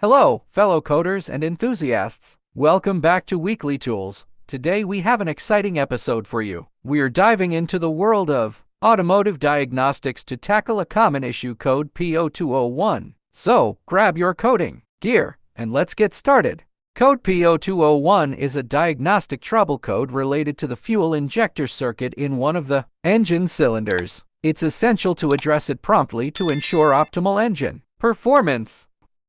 Hello, fellow coders and enthusiasts. Welcome back to Weekly Tools. Today we have an exciting episode for you. We're diving into the world of automotive diagnostics to tackle a common issue code P0201. So, grab your coding gear and let's get started. Code P0201 is a diagnostic trouble code related to the fuel injector circuit in one of the engine cylinders. It's essential to address it promptly to ensure optimal engine performance.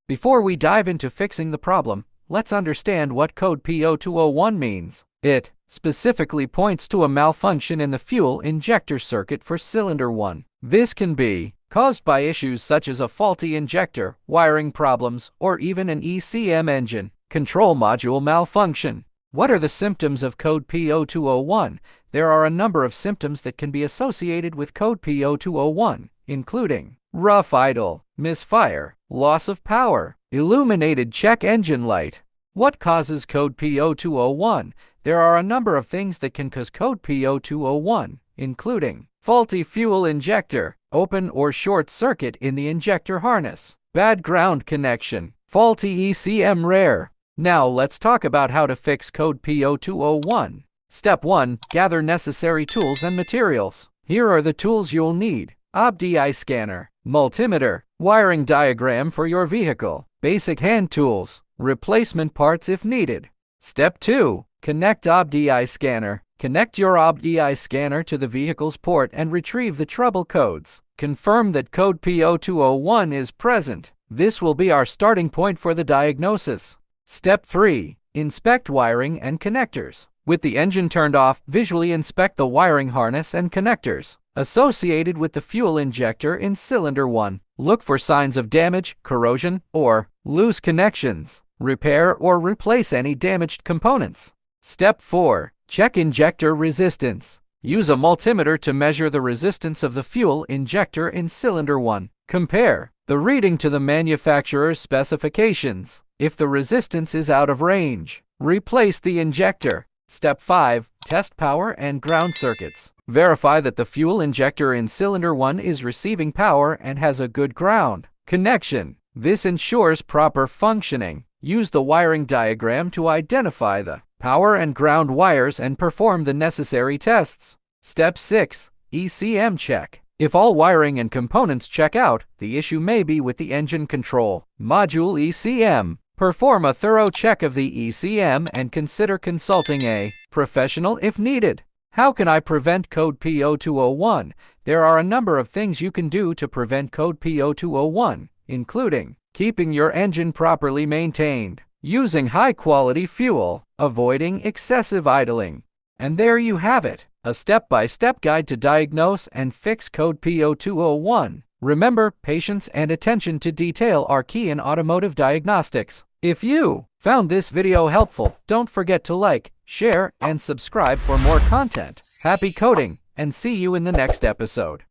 Before we dive into fixing the problem, let's understand what code P0201 means. It specifically points to a malfunction in the fuel injector circuit for cylinder 1. This can be caused by issues such as a faulty injector, wiring problems, or even an ECM engine control module malfunction. What are the symptoms of code P0201? There are a number of symptoms that can be associated with code P0201, including rough idle, misfire, loss of power, illuminated check engine light. What causes code P0201? There are a number of things that can cause code P0201, including faulty fuel injector, open or short circuit in the injector harness, bad ground connection, faulty ECM rare. Now let's talk about how to fix code P0201. Step 1. Gather necessary tools and materials. Here are the tools you'll need: OBD-II scanner, multimeter, wiring diagram for your vehicle, basic hand tools, replacement parts if needed. Step 2. Connect OBD-II scanner. Connect your OBD-II scanner to the vehicle's port and retrieve the trouble codes. Confirm that code P0201 is present. This will be our starting point for the diagnosis. Step 3. Inspect wiring and connectors. With the engine turned off, visually inspect the wiring harness and connectors associated with the fuel injector in cylinder 1. Look for signs of damage, corrosion, or loose connections. Repair or replace any damaged components. Step 4. Check injector resistance. Use a multimeter to measure the resistance of the fuel injector in cylinder 1. Compare the reading to the manufacturer's specifications. If the resistance is out of range, replace the injector. Step 5. Test power and ground circuits. Verify that the fuel injector in cylinder 1 is receiving power and has a good ground connection. This ensures proper functioning. Use the wiring diagram to identify the power and ground wires and perform the necessary tests. Step 6. ECM check. If all wiring and components check out, the issue may be with the engine control module ECM. Perform a thorough check of the ECM and consider consulting a professional if needed. How can I prevent code P0201? There are a number of things you can do to prevent code P0201, including keeping your engine properly maintained, using high-quality fuel, avoiding excessive idling. And there you have it, a step-by-step guide to diagnose and fix code P0201. Remember, patience and attention to detail are key in automotive diagnostics. If you found this video helpful, don't forget to like, share, and subscribe for more content. Happy coding, and see you in the next episode.